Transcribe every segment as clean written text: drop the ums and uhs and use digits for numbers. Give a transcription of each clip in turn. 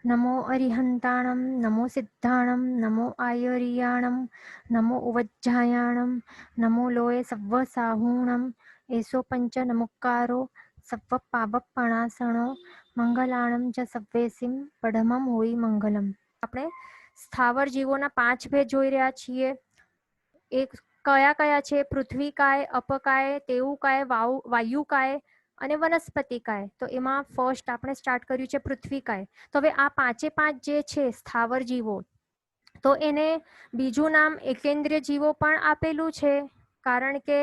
नमो अरिहन्ताणं नमो सिद्धाणं नमो आयुर्याणं नमो उवज्झायाणं नमो लोये सव्वसाहूणं एषो पंच नमुक्कारो सव्व पावपणासणो મંગલાણમ ચ સવ્વેસિમ પડમમ હોય મંગલમ. આપણે સ્થાવર જીવોના 5 ભેદ જોઈ રહ્યા છીએ. એક કયા કયા છે? પૃથ્વીકાય, અપકાય, તેવુકાય, વાયુકાય અને વનસ્પતિકાય. તો એમાં ફર્સ્ટ આપણે સ્ટાર્ટ કર્યું છે પૃથ્વીકાય. તો હવે આ પાંચે પાંચ જે છે સ્થાવર જીવો, તો એને બીજું નામ એકેન્દ્રિય જીવો પણ આપેલું છે, કારણ કે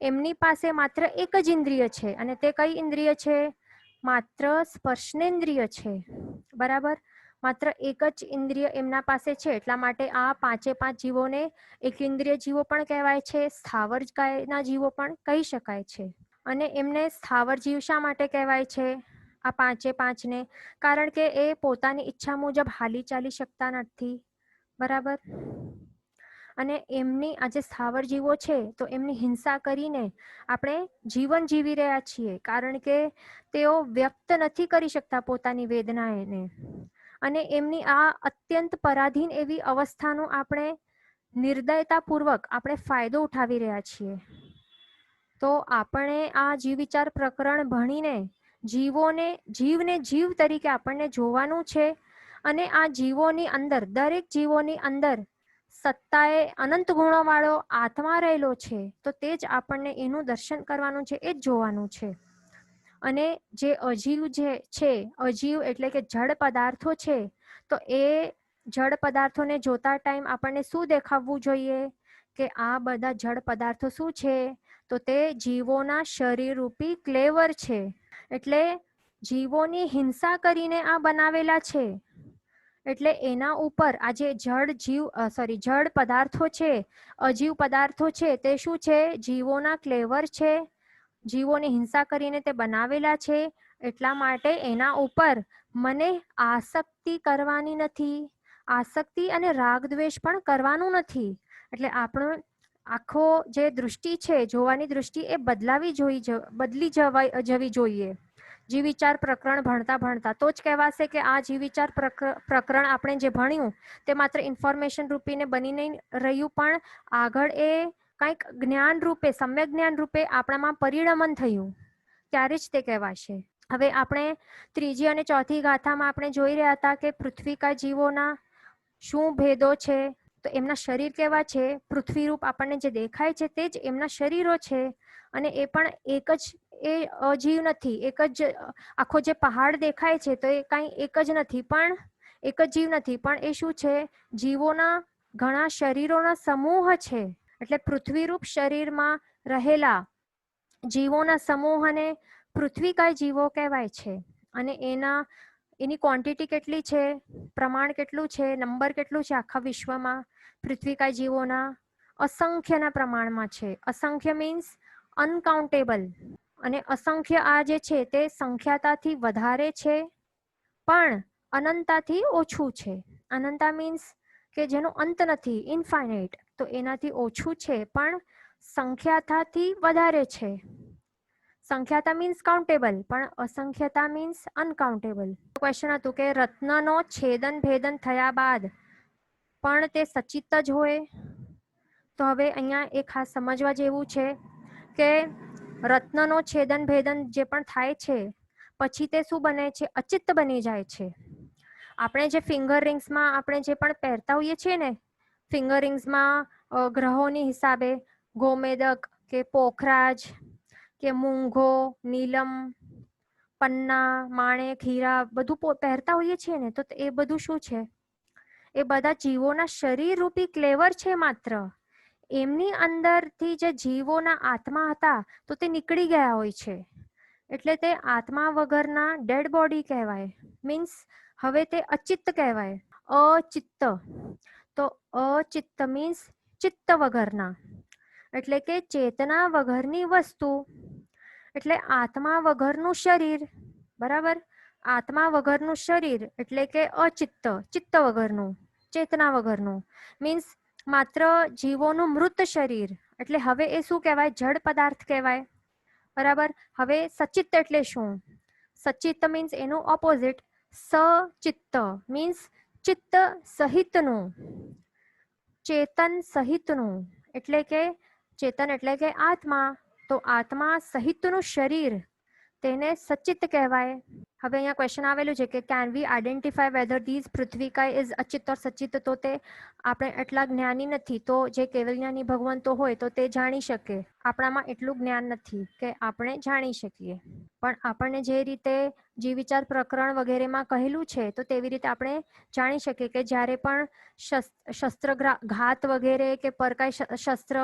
એમની પાસે માત્ર એક જ ઇન્દ્રિય છે. અને તે કઈ ઇન્દ્રિય છે? માત્ર સ્પર્શનેન્દ્રિય છે. બરાબર, માત્ર એક જ ઇન્દ્રિય એમના પાસે છે. એટલા માટે આ પાંચે પાંચ જીવોને એકેન્દ્રિય જીવો પણ કહેવાય છે, સ્થાવર કાયના જીવો પણ કહી શકાય છે. અને એમને સ્થાવર જીવ શા માટે કહેવાય છે આ પાંચે પાંચને? કારણ કે એ પોતાની ઈચ્છા મુજબ હાલી ચાલી શકતા નથી. બરાબર, અને એમની આ જે સ્થાવર જીવો છે તો એમની હિંસા કરીને આપણે જીવન જીવી રહ્યા છીએ, કારણ કે તેઓ વ્યક્ત નથી કરી શકતા પોતાની વેદના એને. અને એમની આ અત્યંત પરાધીન એવી અવસ્થાનો આપણે નિર્દયતાપૂર્વક આપણે ફાયદો ઉઠાવી રહ્યા છીએ. તો આપણે આ જીવ વિચાર પ્રકરણ ભણીને જીવને જીવ તરીકે આપણને જોવાનું છે. અને આ જીવોની અંદર, દરેક જીવોની અંદર સત્તાએ અનંત ગુણો વાળો આત્મા રહેલો છે. તો તે જ આપણને એનું દર્શન કરવાનું છે, એ જ જોવાનું છે. અને જે અજીવ જે છે, અજીવ એટલે કે જડ પદાર્થો છે, તો એ જડ પદાર્થોને જોતા ટાઈમ આપણને શું દેખાવવું જોઈએ કે આ બધા જડ પદાર્થો શું છે? તો તે જીવોના શરીર રૂપી ક્લેવર છે. એટલે જીવોની હિંસા કરીને આ બનાવેલા છે. એટલે એના ઉપર આ જે જડ પદાર્થો છે, અજીવ પદાર્થો છે, તે શું છે? જીવોના ક્લેવર છે. જીવોની હિંસા કરીને તે બનાવેલા છે. એટલા માટે એના ઉપર મને આસક્તિ કરવાની નથી. આસક્તિ અને રાગ દ્વેષ પણ કરવાનું નથી. એટલે આપણો આખો જે દૃષ્ટિ છે, જોવાની દૃષ્ટિ, એ બદલી જવી જોઈએ. જીવ વિચાર પ્રકરણ ભણતા ભણતા તો જ કહેવાશે કે આ જીવ વિચાર પ્રકરણ આપણે જે ભણ્યું તે માત્ર ઇન્ફોર્મેશન રૂપીને બની નહીં રહ્યું, પણ આગળ એ કંઈક જ્ઞાન રૂપે, સમ્યક જ્ઞાન રૂપે આપણામાં પરિણમન થયું, ત્યારે જ તે કહેવાશે. હવે આપણે ત્રીજી અને ચોથી ગાથામાં આપણે જોઈ રહ્યા હતા કે પૃથ્વીકા જીવોના શું ભેદો છે. તો એમના શરીર કેવા છે? પૃથ્વીરૂપ આપણને જે દેખાય છે તે જ એમના શરીરો છે. અને એ પણ એક જ, એ અજીવ નથી. એક જ આખો જે પહાડ દેખાય છે તો એ કાંઈ એક જ નથી, પણ એક જ જીવ નથી, પણ એ શું છે? જીવોના ઘણા શરીરોના સમૂહ છે. એટલે પૃથ્વીરૂપ શરીરમાં રહેલા જીવોના સમૂહને પૃથ્વીકાય જીવો કહેવાય છે. અને એની ક્વોન્ટિટી કેટલી છે? પ્રમાણ કેટલું છે? નંબર કેટલું છે આખા વિશ્વમાં? પૃથ્વીકાય જીવોના અસંખ્યના પ્રમાણમાં છે. અસંખ્ય મીન્સ અનકાઉન્ટેબલ. અને અસંખ્ય આ જે છે તે સંખ્યાતાથી વધારે છે, પણ અનંતાથી ઓછું છે. અનંતા મીન્સ કે જેનો અંત નથી, ઇનફાઇનાઇટ. તો એનાથી ઓછું છે, પણ સંખ્યાતાથી વધારે છે. સંખ્યાતા મીન્સ કાઉન્ટેબલ, પણ અસંખ્યતા મીન્સ અનકાઉન્ટેબલ. ક્વેશ્ચન હતું કે રત્નનો છેદન ભેદન થયા બાદ પણ તે સચિત્ત જ હોય. તો હવે અહીંયા એ ખાસ સમજવા જેવું છે કે રત્નનો છેદન ભેદન જે પણ થાય છે પછી તે શું બને છે? અચિત્ત બની જાય છે. આપણે જે ફિંગર રિંગ્સમાં આપણે જે પણ પહેરતા હોઈએ છીએ ને, ફિંગર રિંગ્સમાં ગ્રહોની હિસાબે ગોમેદક કે પોખરાજ કે મૂંગો, નીલમ, પન્ના, માણેક, હીરા બધું પહેરતા હોઈએ છીએ ને, તો એ બધું શું છે? એ બધા જીવોના શરીર રૂપી ક્લેવર છે. માત્ર એમની અંદરથી જે જીવોના આત્મા હતા તો તે નીકળી ગયા હોય છે. એટલે તે આત્મા વગરના ડેડ બોડી કહેવાય. મીન્સ હવે તે અચિત્ત કહેવાય. અચિત્ત. તો અચિત્ત મીન્સ ચિત્ત વગરના, એટલે કે ચેતના વગરની વસ્તુ. એટલે આત્મા વગરનું શરીર. બરાબર, આત્મા વગરનું શરીર એટલે કે અચિત્ત, ચિત્ત વગરનું, ચેતના વગરનું. મીન્સ માત્ર જીવોનું મૃત શરીર. એટલે હવે એ શું કહેવાય? જડ પદાર્થ કહેવાય. બરાબર. હવે સચિત્ત એટલે શું? સચિત્ત મીન્સ એનું ઓપોઝિટ. સચિત્ત મીન્સ ચિત્ત સહિતનું, ચેતન સહિતનું, એટલે કે ચેતન એટલે કે આત્મા, તો આત્મા સહિતનું શરીર તેને સચિત્ત કહેવાય. હવે અહીંયા ક્વેશ્ચન આવેલું છે કે can we identify whether these પૃથ્વીકા ઇઝ અચિત ઓર સચિત, તો તે આપણે એટલા જ્ઞાની નથી, તો જે કેવલ જ્ઞાની ભગવંતો હોય તો તે જાણી શકે. આપણામાં એટલું જ્ઞાન નથી કે આપણે જાણી શકીએ, પણ આપણને જે રીતે જીવ વિચાર પ્રકરણ વગેરેમાં કહેલું છે તો તેવી રીતે આપણે જાણી શકીએ કે જ્યારે પણ શસ્ત્ર ઘાત વગેરે કે પરકાય શસ્ત્ર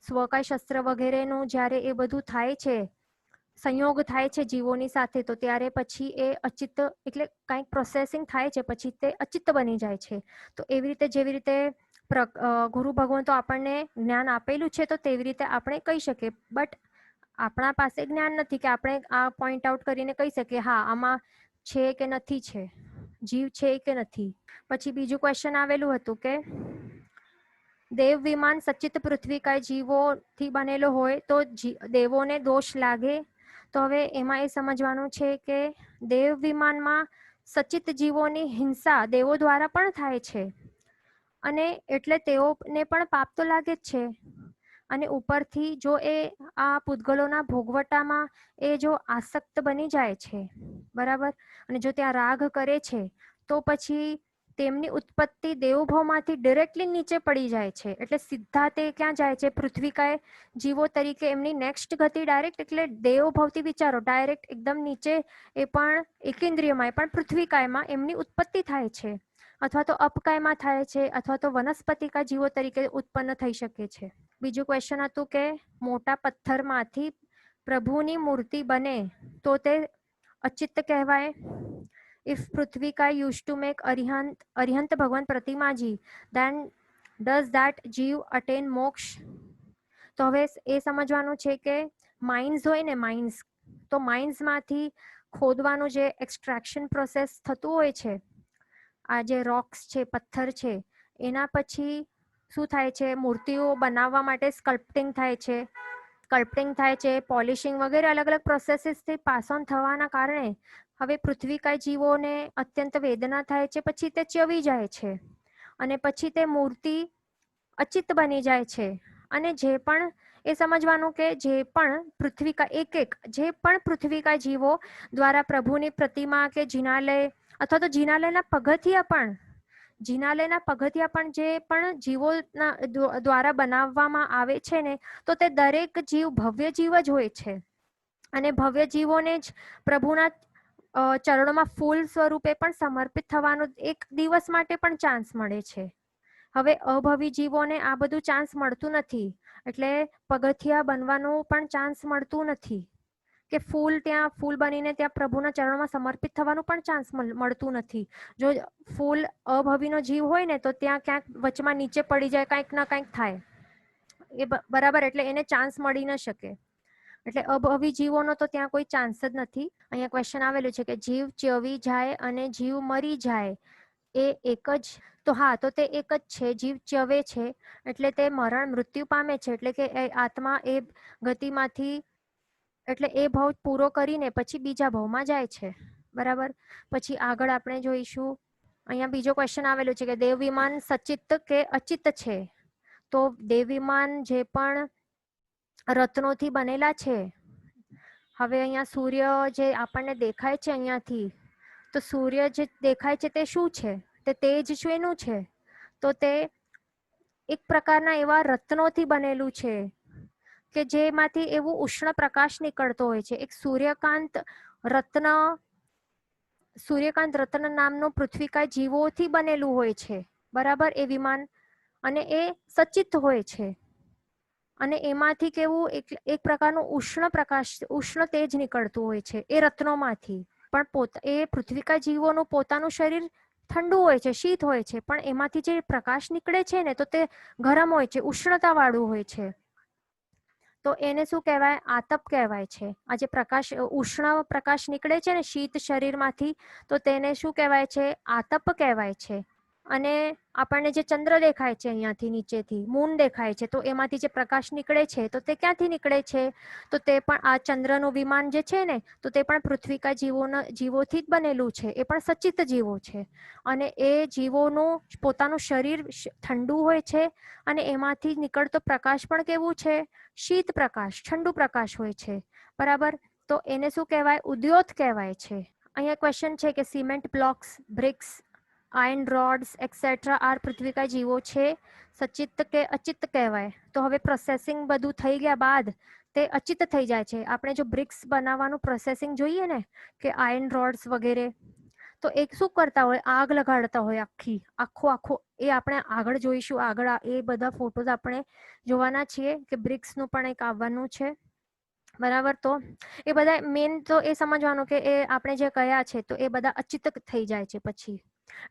સ્વકાય શસ્ત્ર વગેરેનું જ્યારે એ બધું થાય છે, સંયોગ થાય છે જીવોની સાથે, તો ત્યારે પછી એ અચિત્ત એટલે કંઈક પ્રોસેસિંગ થાય છે પછી તે અચિત્ત બની જાય છે. તો એવી રીતે જેવી રીતે ગુરુ ભગવંતો આપણને જ્ઞાન આપેલું છે તો તેવી રીતે આપણે કહી શકીએ, બટ આપણા પાસે જ્ઞાન નથી કે આપણે આ પોઈન્ટ આઉટ કરીને કહી શકીએ હા આમાં છે કે નથી, છે જીવ છે કે નથી. પછી બીજું ક્વેશ્ચન આવેલું હતું કે દેવ વિમાન સચિત પૃથ્વીકાય જીવોથી બનેલો હોય તો દેવોને દોષ લાગે. તો હવે એમાં એ સમજવાનું છે કે દેવ વિમાનમાં સચિત જીવોની હિંસા દેવો દ્વારા પણ થાય છે, અને એટલે તેઓને પણ પાપ તો લાગે જ છે. અને ઉપરથી જો એ આ પૂતગલોના ભોગવટામાં એ જો આસક્ત બની જાય છે, બરાબર, અને જો ત્યાં રાગ કરે છે તો પછી તેમની ઉત્પત્તિ દેવભાવમાંથી ડિરેક્ટલી નીચે પડી જાય છે, એટલે સીધા તે ક્યાં જાય છે પૃથ્વીકાય જીવો તરીકે. એમની નેક્સ્ટ ગતિ ડાયરેક્ટ એટલે દેવભાવથી વિચારો ડાયરેક્ટ એકદમ નીચે, એ પણ એકેન્દ્રિયમાં પણ પૃથ્વીકાયમાં એમની ઉત્પત્તિ થાય છે, અથવા તો અપકાયમાં થાય છે, અથવા તો વનસ્પતિકા જીવો તરીકે ઉત્પન્ન થઈ શકે છે. બીજું ક્વેશ્ચન હતું કે મોટા પથ્થરમાંથી પ્રભુની મૂર્તિ બને તો તે અચિત્ત કહેવાય. If Prithvika used to make Arihant Bhagwan Pratimaji, then does that જીવ attain મોક્ષ? તો હવે એ સમજવાનું છે કે માઇન્સ હોય ને, માઇન્સ, તો માઇન્સમાંથી ખોદવાનું જે એક્સટ્રેક્શન પ્રોસેસ થતું હોય છે, આ જે રોક્સ છે, પથ્થર છે, એના પછી શું થાય છે, મૂર્તિઓ બનાવવા માટે સ્કલ્પટિંગ થાય છે, પોલિશિંગ વગેરે અલગ અલગ પ્રોસેસીસથી પાસ ઓન થવાના કારણે હવે પૃથ્વીકાય જીવોને અત્યંત વેદના થાય છે, પછી તે ચવી જાય છે અને પછી તે મૂર્તિ અચિત બની જાય છે. અને જે પણ એ સમજવાનું કે જે પણ પૃથ્વીકા જે પણ પૃથ્વીકા જીવો દ્વારા પ્રભુની પ્રતિમા કે જિનાલય અથવા તો જિનાલયના પગથિયા પણ જે પણ જીવોના દ્વારા બનાવવામાં આવે છે ને, તો તે દરેક જીવ ભવ્ય જીવ જ હોય છે, અને ભવ્ય જીવોને જ પ્રભુના ચરણોમાં ફૂલ સ્વરૂપે પણ સમર્પિત થવાનો એક દિવસ માટે પણ ચાન્સ મળે છે. હવે અભવી જીવોને આ બધું ચાન્સ મળતું નથી, એટલે પગથિયા બનવાનું પણ ચાન્સ મળતું નથી, કે ફૂલ બનીને ત્યાં પ્રભુના ચરણોમાં સમર્પિત થવાનું પણ ચાન્સ મળતું નથી. જો ફૂલ અભવીનો જીવ હોય ને તો ત્યાં ક્યાંક વચમાં નીચે પડી જાય, કંઈક ના કંઈક થાય, એ બરાબર, એટલે એને ચાન્સ મળી ન શકે. એટલે અભવી જીવોનો તો ત્યાં કોઈ ચાન્સ જ નથી. અહીંયા ક્વેશ્ચન આવેલું છે કે જીવ ચવી જાય અને જીવ મરી જાય એ એક જ, તો હા, તો તે એક જ છે. જીવ ચવે છે એટલે તે મૃત્યુ પામે છે, એટલે કે આત્મા એ ગતિમાંથી એટલે એ ભાવ પૂરો કરીને પછી બીજા ભાવમાં જાય છે, બરાબર. પછી આગળ આપણે જોઈશું. અહીંયા બીજો ક્વેશ્ચન આવેલું છે કે દેવ વિમાન સચિત કે અચિત છે. તો દેવ વિમાન જે પણ રત્નોથી બનેલા છે, હવે અહીંયા સૂર્ય જે આપણને દેખાય છે અહીંયાથી, તો સૂર્ય જે દેખાય છે તે શું છે, તે તેજ શેનું છે, તો તે એક પ્રકારના એવા રત્નોથી બનેલું છે કે જેમાંથી એવું ઉષ્ણ પ્રકાશ નીકળતો હોય છે. એક સૂર્યકાંત રત્ન નામનું પૃથ્વીકાય જીવોથી બનેલું હોય છે, બરાબર, એ વિમાન, અને એ સચિત હોય છે, અને એમાંથી કેવું એક પ્રકારનું ઉષ્ણ તેજ નીકળતું હોય છે એ રત્નોમાંથી. પણ એ પૃથ્વીકા જીવોનું પોતાનું શરીર ઠંડુ હોય છે, શીત હોય છે, પણ એમાંથી જે પ્રકાશ નીકળે છે ને તો તે ગરમ હોય છે, ઉષ્ણતા વાળું હોય છે. તો એને શું કહેવાય, આતપ કહેવાય છે. આ જે ઉષ્ણ પ્રકાશ નીકળે છે ને શીત શરીરમાંથી, તો તેને શું કહેવાય છે, આતપ કહેવાય છે. અને આપણને જે ચંદ્ર દેખાય છે અહીંયાથી નીચેથી, મૂન દેખાય છે, તો એમાંથી જે પ્રકાશ નીકળે છે તો તે ક્યાંથી નીકળે છે? તો તે પણ આ ચંદ્રનું વિમાન જે છે ને, તો તે પણ પૃથ્વીકા જીવોથી જ બનેલું છે. એ પણ સચિત જીવો છે અને એ જીવોનું પોતાનું શરીર ઠંડુ હોય છે અને એમાંથી નીકળતો પ્રકાશ પણ કેવું છે? શીત પ્રકાશ, ઠંડુ પ્રકાશ હોય છે. બરાબર. તો એને શું કહેવાય? ઉદ્યોત કહેવાય છે. અહીંયા ક્વેશ્ચન છે કે cement blocks, bricks, iron rods etcetera are પૃથ્વીકા જીવો છે, સચિત કે અચિત કહેવાય? તો હવે પ્રોસેસિંગ બધું થઈ ગયા બાદ તે અચિત થઈ જાય છે. આપણે જો બ્રિક્સ બનાવવાનું પ્રોસેસિંગ જોઈએ ને, કે આયર્ન રોડ્સ વગેરે, તો એક શું કરતા હોય? આગ લગાડતા હોય આખો. એ આપણે આગળ જોઈશું. આગળ એ બધા ફોટોઝ આપણે જોવાના છીએ કે બ્રિક્સનું પણ એક આવવાનું છે. બરાબર. તો એ બધા મેન તો એ સમજવાનું કે એ આપણે જે કયા છે તો એ બધા અચિત થઈ જાય છે પછી.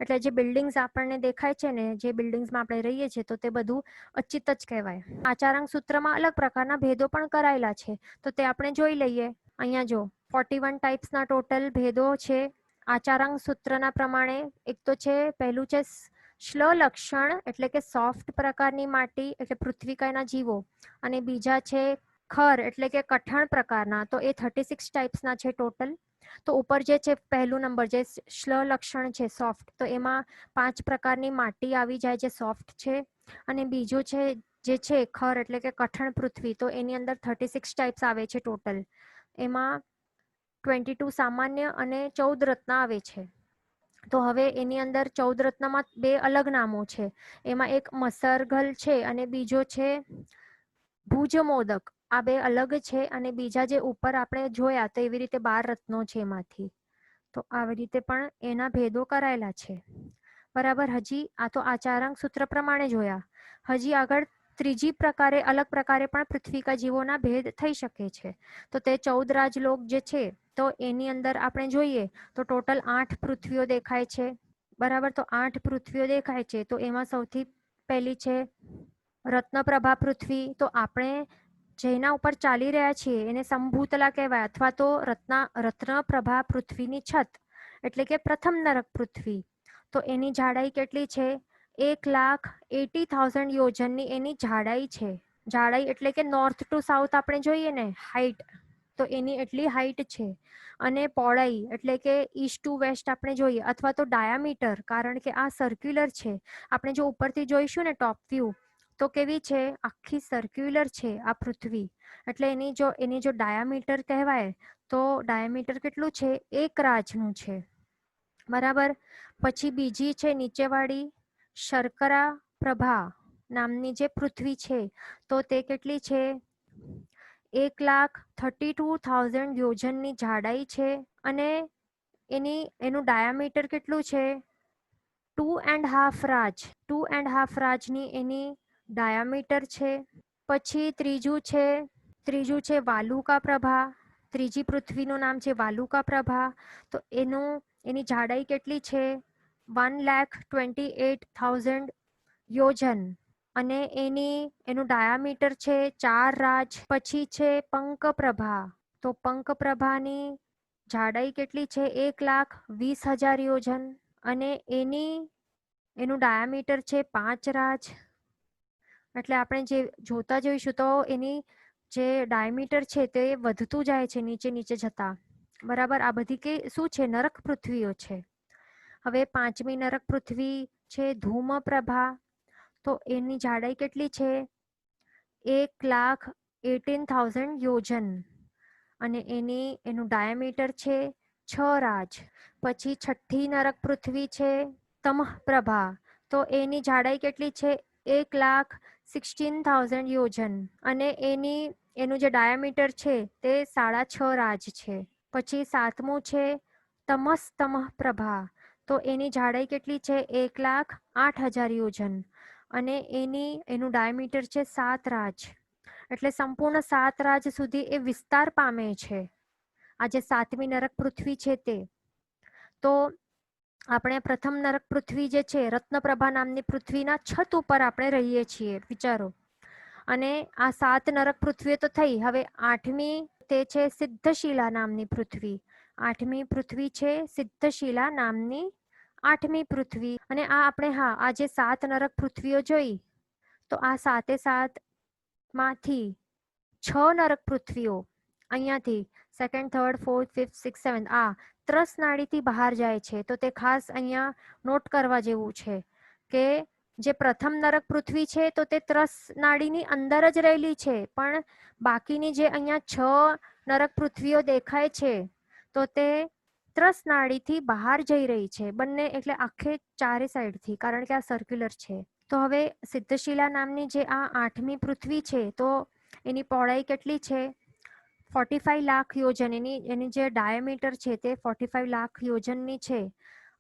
એટલે જે બિલ્ડિંગ્સ આપણને દેખાય છે ને, જે બિલ્ડિંગ્સમાં આપણે રહીએ છીએ, તો તે બધું અચિત જ કહેવાય. આચારાંક સૂત્રમાં અલગ પ્રકારના ભેદો પણ કરાયેલા છે, તો તે આપણે જોઈ લઈએ. અહીંયા જો 41 ટાઈપ્સના ટોટલ ભેદો છે આચારાંક સૂત્રના પ્રમાણે. એક તો છે, પહેલું છે શ્લ લક્ષણ, એટલે કે સોફ્ટ પ્રકારની માટી, એટલે પૃથ્વીકાના જીવો. અને બીજા છે ખર, એટલે કે કઠણ પ્રકારના. તો એ 36 ટાઈપ્સના છે ટોટલ. તો ઉપર જે છે પહેલું નંબર જે શ્લ લક્ષણ છે સોફ્ટ, તો એમાં 5 પ્રકારની માટી આવી જાય જે સોફ્ટ છે. અને બીજું છે જે છે ખર, એટલે કે કઠણ પૃથ્વી, તો એની અંદર 36 ટાઈપ્સ આવે છે ટોટલ. એમાં 22 સામાન્ય અને 14 રત્ન આવે છે. તો હવે એની અંદર 14 રત્નમાં 2 અલગ નામો છે. એમાં એક મસરગલ છે અને બીજો છે ભુજમોદક. આ 2 અલગ છે. અને બીજા જે ઉપર આપણે જોયા તો એવી રીતે 12 રત્નો છે એમાંથી. તો આવી રીતે પણ એના ભેદો કરાયેલા છે. બરાબર. હજી આ તો આચારાંક સૂત્ર પ્રમાણે જોયા. હજી આગળ ત્રીજી પ્રકારે, અલગ પ્રકારે પણ પૃથ્વીકા જીવોના ભેદ થઈ શકે છે. તો તે 14 રાજલોક જે છે, તો એની અંદર આપણે જોઈએ તો ટોટલ 8 પૃથ્વીઓ દેખાય છે. બરાબર. તો 8 પૃથ્વીઓ દેખાય છે. તો એમાં સૌથી પહેલી છે રત્નપ્રભા પૃથ્વી. તો આપણે જેના ઉપર ચાલી રહ્યા છીએ એને સંભૂતલા કહેવાય, અથવા તો રત્નપ્રભા પૃથ્વીની છત, એટલે કે પ્રથમ નરક પૃથ્વી. તો એની જાડાઈ કેટલી છે? 1,80,000 યોજનની એની જાડાઈ છે. જાડાઈ એટલે કે નોર્થ ટુ સાઉથ આપણે જોઈએ ને હાઈટ, તો એની એટલી હાઈટ છે. અને પહોળાઈ એટલે કે ઈસ્ટ ટુ વેસ્ટ આપણે જોઈએ, અથવા તો ડાયામીટર, કારણ કે આ સર્ક્યુલર છે. આપણે જો ઉપરથી જોઈશું ને ટોપ વ્યૂ, તો કેવી છે? આખી સર્ક્યુલર છે આ પૃથ્વી. એટલે એની જો ડાયામીટર કહેવાય, તો ડાયામીટર કેટલું છે? 1 રાજનું છે. બરાબર. પછી બીજી છે નીચેવાળી શર્કરા પ્રભા નામની જે પૃથ્વી છે, તો તે કેટલી છે? 1,32,000 યોજનની જાડાઈ છે. અને એનું ડાયામીટર કેટલું છે? 2.5 રાજ. 2.5 રાજની એની ડાયામીટર છે. પછી ત્રીજું છે વાલુકા પ્રભા. ત્રીજી પૃથ્વીનું નામ છે વાલુકા પ્રભા. તો એની જાડાઈ કેટલી છે? 1,28,000 યોજન. અને એનું ડાયામીટર છે 4 રાજ. પછી છે પંકપ્રભા. તો પંકપ્રભાની જાડાઈ કેટલી છે? 1,20,000 યોજન. અને એનું ડાયામીટર છે 5 રાજ. એટલે આપણે જે જોતા જોઈશું તો એની જે ડાયામીટર છે તે વધતું જાય છે નીચે જતા. બરાબર. આ બધી કે શું છે? નરક પૃથ્વીઓ છે. હવે 5મી નરક પૃથ્વી છે ધૂમપ્રભા. તો એની જાડાઈ કેટલી છે? 1,18,000 યોજન. અને એનું ડાયામીટર છે 6 રાજ. પછી 6ઠ્ઠી નરક પૃથ્વી છે તમઃપ્રભા. તો એની જાડાઈ કેટલી છે? 1,16,000 યોજન. અને એનું જે ડાયામીટર છે તે 6.5 રાજ છે. પછી 7મું છે તમઃપ્રભા. તો એની જાડાઈ કેટલી છે? 1,08,000 યોજન. અને એનું ડાયામીટર છે 7 રાજ. એટલે સંપૂર્ણ 7 રાજ સુધી એ વિસ્તાર પામે છે. આ જે 7મી નરક પૃથ્વી છે તે. તો આપણે પ્રથમ નરક પૃથ્વી જે છે રત્નપ્રભા નામની પૃથ્વીના છત ઉપર આપણે રહીએ છીએ. વિચારો. અને આ 7 નરક પૃથ્વીઓ તો થઈ. હવે 8મી તે છે સિદ્ધશિલા નામની પૃથ્વી. 8મી પૃથ્વી છે સિદ્ધશિલા નામની. 8મી પૃથ્વી. અને આ આપણે આ જે 7 નરક પૃથ્વીઓ જોઈ, તો આ 7 માંથી 6 નરક પૃથ્વીઓ અહીંયાથી second, third, fourth, fifth, six, seventh આ ત્રસ નાડીથી બહાર જાય છે. તો તે ખાસ અહીંયા નોટ કરવા જેવું છે કે જે પ્રથમ નરક પૃથ્વી છે તો તે ત્રસ નાડીની અંદર જ રહેલી છે, પણ બાકીની જે અહીંયા 6 નરક પૃથ્વીઓ દેખાય છે તો તે ત્રસ નાડીથી બહાર જઈ રહી છે બંને, એટલે આખે ચારે સાઈડથી, કારણ કે આ સર્ક્યુલર છે. તો હવે સિદ્ધશિલા નામની જે આ 8મી પૃથ્વી છે તો એની પહોળાઈ કેટલી છે? 45 લાખ યોજન. એની જે ડાયામીટર છે તે 45 લાખ યોજનની છે.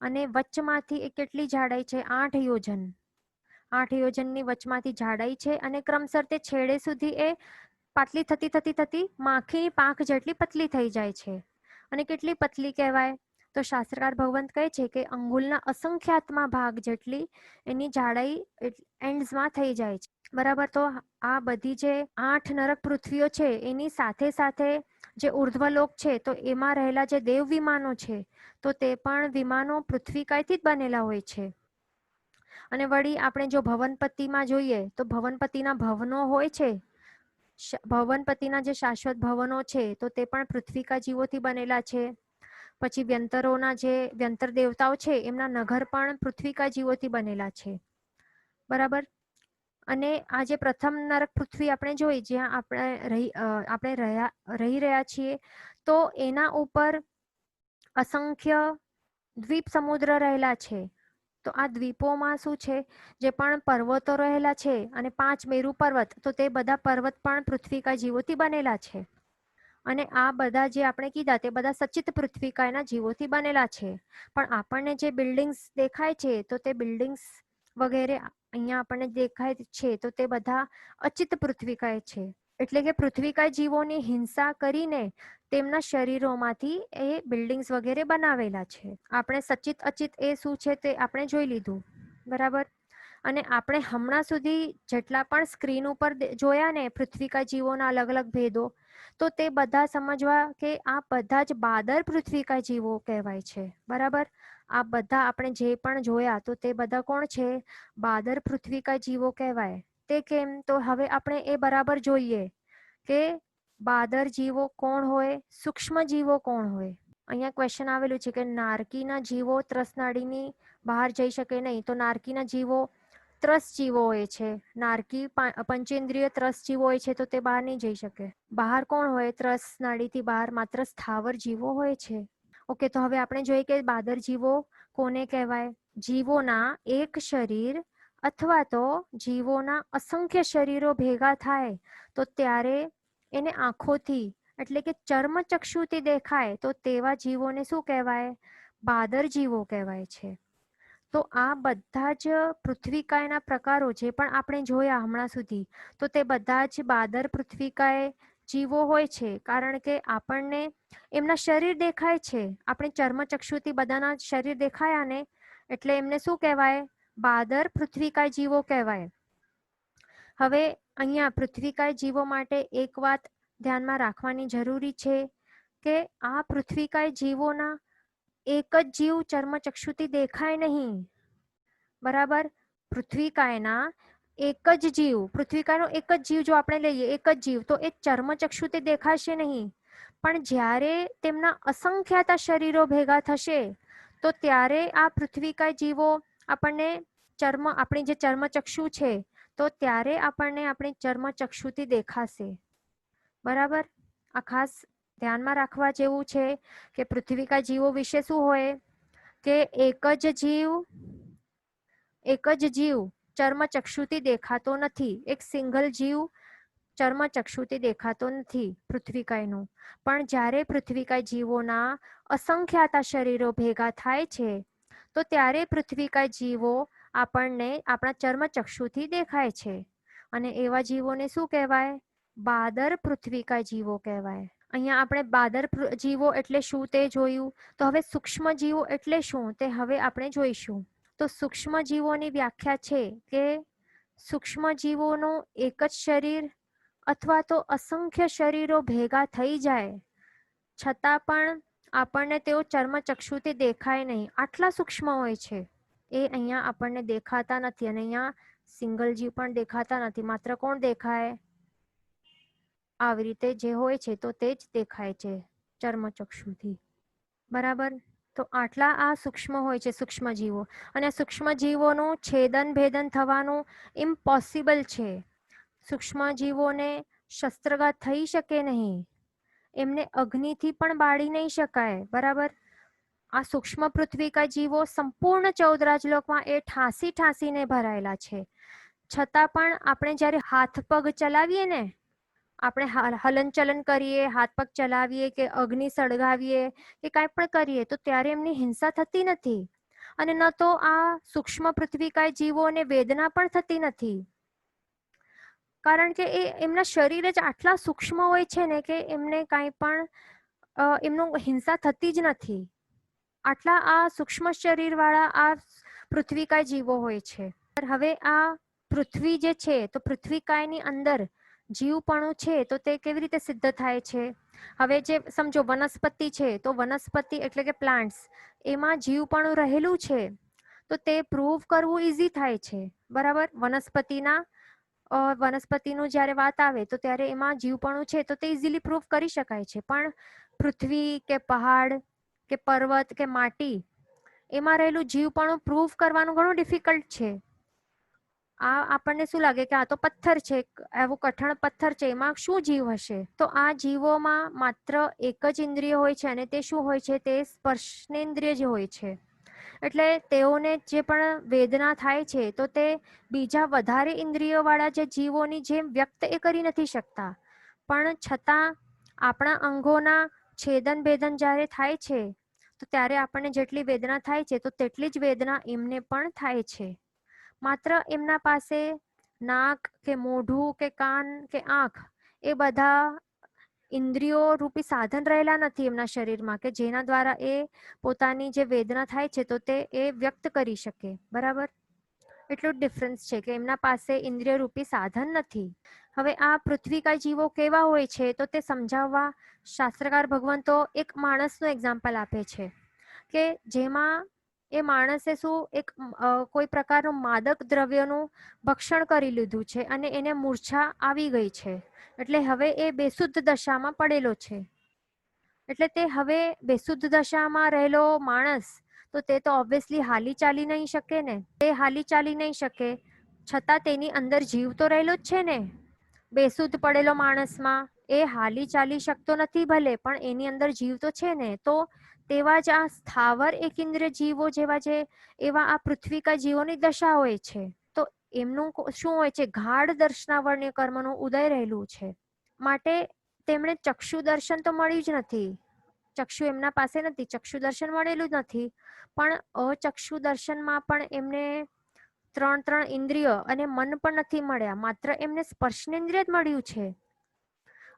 અને વચમાંથી એ કેટલી જાડાઈ છે? 8 યોજન. 8 યોજનની વચમાંથી જાડાઈ છે. અને ક્રમશર તે છેડે સુધી એ પાતળી થતી થતી થતી માખીની પાંખ જેટલી પતલી થઈ જાય છે. અને કેટલી પતલી કહેવાય? તો શાસ્ત્રકાર ભગવંત કહે છે કે અંગુલના અસંખ્યાતમાં ભાગ જેટલી એની જાડાઈ એન્ડ્સમાં થઈ જાય છે. બરાબર. તો આ બધી જે 8 નરક પૃથ્વીઓ છે એની સાથે સાથે જે ઉર્ધ્વલોક છે તો એમાં રહેલા જે દેવ વિમાનો છે તો તે પણ વિમાનો પૃથ્વીકાયથી જ બનેલા હોય છે. અને વળી આપણે જો ભવનપતિમાં જોઈએ તો ભવનપતિના ભવનો હોય છે, ભવનપતિના જે શાશ્વત ભવનો છે તો તે પણ પૃથ્વીકા જીવોથી બનેલા છે. પછી વ્યંતરોના જે વ્યંતર દેવતાઓ છે એમના નગર પણ પૃથ્વીકા જીવોથી બનેલા છે. બરાબર. અને આ જે પ્રથમ નરક પૃથ્વી આપણે જોઈ જ્યાં આપણે રહી રહ્યા છીએ તો એના ઉપર અસંખ્ય દ્વીપ સમુદ્ર રહેલા છે. તો આ દ્વીપોમાં શું છે, જે પણ પર્વતો રહેલા છે અને 5 મેરુ પર્વત, તો તે બધા પર્વત પણ પૃથ્વીકા જીવોથી બનેલા છે. અને આ બધા જે આપણે કીધા તે બધા સચિત પૃથ્વીકાયના જીવોથી બનેલા છે. પણ આપણને જે બિલ્ડિંગ્સ દેખાય છે તો તે બિલ્ડિંગ્સ વગેરે અહીંયા આપણને દેખાય છે તો તે બધા અચિત પૃથ્વીકાય છે. એટલે કે પૃથ્વીકાય જીવોની હિંસા કરીને તેમના શરીરોમાંથી એ બિલ્ડિંગ્સ વગેરે બનાવેલા છે. આપણે સચિત અચિત એ શું છે તે આપણે જોઈ લીધું. બરાબર. અને આપણે હમણાં સુધી જેટલા પણ સ્ક્રીન ઉપર જોયા ને પૃથ્વીકા જીવોના અલગ અલગ ભેદો, તો તે બધા સમજવા કે આ બધા જ બાદર પૃથ્વીકા જીવો કહેવાય છે. બરાબર. આ બધા આપણે જે પણ જોયા તો તે બધા કોણ છે? બાદર પૃથ્વીકા જીવો કહેવાય. તે કેમ? તો હવે આપણે એ બરાબર જોઈએ કે બાદર જીવો કોણ હોય, સૂક્ષ્મ જીવો કોણ હોય. અહીંયા ક્વેશ્ચન આવેલું છે કે નારકીના જીવો ત્રસનાડીની બહાર જઈ શકે નહીં. તો નારકીના જીવો ત્રસ જીવો હોય છે. નારકી પંચેન્દ્રિય ત્રસ જીવો હોય છે તો તે બહાર નહીં જઈ શકે. બહાર કોણ હોય? ત્રસ નાડીથી બહાર માત્ર સ્થાવર જીવો હોય છે. ઓકે. તો હવે આપણે જોઈએ કે બાદર જીવો કોને કહેવાય? જીવોના એક શરીર અથવા તો જીવોના અસંખ્ય શરીરો ભેગા થાય તો ત્યારે એને આંખોથી એટલે કે ચર્મચક્ષુથી દેખાય તો તેવા જીવોને શું કહેવાય? બાદર જીવો કહેવાય છે. તો આ બધા જ પૃથ્વીકાયના પ્રકારો જે પણ આપણે જોયા હમણાં સુધી તો તે બધા જ બાદર પૃથ્વીકાય જીવો હોય છે. કારણ કે આપણને એમના શરીર દેખાય છે. આપણે ચર્મચક્ષુથી બધાના શરીર દેખાયા ને એટલે એમને શું કહેવાય? બાદર પૃથ્વીકાય જીવો કહેવાય. હવે અહીંયા પૃથ્વીકાય જીવો માટે એક વાત ધ્યાનમાં રાખવાની જરૂરી છે કે આ પૃથ્વીકાય જીવોના એક જ જીવ ચર્મચક્ષુથી દેખાય નહીં. બરાબર. પૃથ્વીકાયના એક જ જીવ, પૃથ્વીકાયનો એક જ જીવ જો આપણે લઈએ, એક જ જીવ, તો એ ચર્મચક્ષુથી દેખાશે નહીં. પણ જ્યારે તેમના અસંખ્યાતા શરીરો ભેગા થશે તો ત્યારે આ પૃથ્વીકાય જીવો આપણને આપણી જે ચર્મચક્ષુ છે તો ત્યારે આપણને આપણી ચર્મચક્ષુથી દેખાશે. બરાબર. આ ખાસ ધ્યાનમાં રાખવા જેવું છે કે પૃથ્વીકા જીવો વિશે શું હોય કે એક જ જીવ ચર્મચક્ષુથી દેખાતો નથી. એક સિંગલ જીવ ચર્મચક્ષુથી દેખાતો નથી પૃથ્વીકાયનો. પણ જ્યારે પૃથ્વીકાય જીવોના અસંખ્યાતા શરીરો ભેગા થાય છે તો ત્યારે પૃથ્વીકાય જીવો આપણને આપણા ચર્મચક્ષુથી દેખાય છે. અને એવા જીવોને શું કહેવાય? બાદર પૃથ્વીકાય જીવો કહેવાય. અહીંયા આપણે બાદર જીવો એટલે શું તે જોયું. તો હવે સૂક્ષ્મ જીવો એટલે શું તે હવે આપણે જોઈશું. તો સૂક્ષ્મ જીવોની વ્યાખ્યા છે કે સૂક્ષ્મ જીવોનું એક જ શરીર અથવા તો અસંખ્ય શરીરો ભેગા થઈ જાય છતાં પણ આપણને તેઓ ચર્મચક્ષુથી દેખાય નહીં, આટલા સૂક્ષ્મ હોય છે. એ અહીંયા આપણને દેખાતા નથી. અને અહીંયા સિંગલ જીવ પણ દેખાતા નથી. માત્ર કોણ દેખાય? આવી રીતે જે હોય છે તો તે જ દેખાય છે ચર્મચક્ષુથી. બરાબર. તો આટલા આ સૂક્ષ્મ હોય છે સૂક્ષ્મ જીવો. અને સૂક્ષ્મ જીવોનું છેદન ભેદન થવાનું ઇમ્પોસિબલ છે. સૂક્ષ્મ જીવોને શસ્ત્રઘાત થઈ શકે નહીં. એમને અગ્નિથી પણ બાળી નહીં શકાય. બરાબર. આ સૂક્ષ્મ પૃથ્વીકા જીવો સંપૂર્ણ 14 રાજલોકમાં એ ઠાંસીને ભરાયેલા છે. છતાં પણ આપણે જ્યારે હાથ પગ ચલાવીએ ને, આપણે હલનચલન કરીએ, હાથ પગ ચલાવીએ કે અગ્નિ સળગાવીએ કે કાંઈ પણ કરીએ તો ત્યારે એમની હિંસા થતી નથી. અને ન તો આ સૂક્ષ્મ પૃથ્વીકાય જીવોને વેદના પણ થતી નથી. કારણ કે એ એમના શરીર જ આટલા સૂક્ષ્મ હોય છે ને કે એમને કાંઈ પણ એમનું હિંસા થતી જ નથી. આટલા આ સૂક્ષ્મ શરીરવાળા આ પૃથ્વીકાય જીવો હોય છે. હવે આ પૃથ્વી જે છે તો પૃથ્વીકાયની અંદર જીવપણું છે તો તે કેવી રીતે સિદ્ધ થાય છે? હવે જે સમજો વનસ્પતિ છે તો વનસ્પતિ એટલે કે પ્લાન્ટ્સ, એમાં જીવપણું રહેલું છે તો તે પ્રૂવ કરવું ઈઝી થાય છે. બરાબર. વનસ્પતિનું જ્યારે વાત આવે તો ત્યારે એમાં જીવપણું છે તો તે ઇઝીલી પ્રૂવ કરી શકાય છે. પણ પૃથ્વી કે પહાડ કે પર્વત કે માટી, એમાં રહેલું જીવપણું પ્રૂવ કરવાનું ઘણું ડિફિકલ્ટ છે. આ આપણને શું લાગે કે આ તો પથ્થર છે, એવું કઠણ પથ્થર છે, એમાં શું જીવ હશે? તો આ જીવોમાં માત્ર એક જ ઇન્દ્રિય હોય છે અને તે શું હોય છે? તે સ્પર્શનેન્દ્રિય જ હોય છે. એટલે તેઓને જે પણ વેદના થાય છે તો તે બીજા વધારે ઇન્દ્રિયોવાળા જે જીવોની જેમ વ્યક્ત એ કરી નથી શકતા. પણ છતાં આપણા અંગોના છેદન ભેદન જ્યારે થાય છે તો ત્યારે આપણને જેટલી વેદના થાય છે તો તેટલી જ વેદના એમને પણ થાય છે. માત્ર એમના પાસે નાક કે મોઢું કે કાન કે આંખ એ બધા ઇન્દ્રિયો રૂપી સાધન રહેલા નથી એમના શરીરમાં કે જેના દ્વારા એ પોતાની જે વેદના થાય છે તો તે એ વ્યક્ત કરી શકે. બરાબર. એટલું જ ડિફરન્સ છે કે એમના પાસે ઇન્દ્રિય રૂપી સાધન નથી. હવે આ પૃથ્વીકાય જીવો કેવા હોય છે તો તે સમજાવવા શાસ્ત્રકાર ભગવંતો એક માણસનું એક્ઝામ્પલ આપે છે કે જેમાં એ માણસે શું એક કોઈ પ્રકારનું માદક દ્રવ્યનું ભક્ષણ કરી લીધું છે અને એને મૂર્છા આવી ગઈ છે. એટલે હવે એ બેશુદ્ધ દશામાં પડેલો છે. એટલે તે હવે બેશુદ્ધ દશામાં રહેલો માણસ તો તે તો ઓબ્વિયસલી હાલી ચાલી નહીં શકે ને. તે હાલી ચાલી નહીં શકે છતાં તેની અંદર જીવ તો રહેલો જ છે ને. બેશુદ્ધ પડેલો માણસમાં એ હાલી ચાલી શકતો નથી ભલે, પણ એની અંદર જીવ તો છે ને. તો તેવા જ આ સ્થાવર એકેન્દ્રિય જીવો જેવા છે એવા આ પૃથ્વીકા જીવોની દશા હોય છે. તો એમનું શું હોય છે? ગાઢ દર્શનાવર્ણ્ય કર્મનું ઉદય રહેલું છે. માટે તેમણે ચક્ષુ દર્શન તો મળ્યું જ નથી. ચક્ષુ એમના પાસે નથી, ચક્ષુ દર્શન મળેલું જ નથી. પણ અચક્ષુ દર્શનમાં પણ એમને ત્રણ ઇન્દ્રિય અને મન પણ નથી મળ્યા. માત્ર એમને સ્પર્શનેન્દ્રિય જ મળ્યું છે.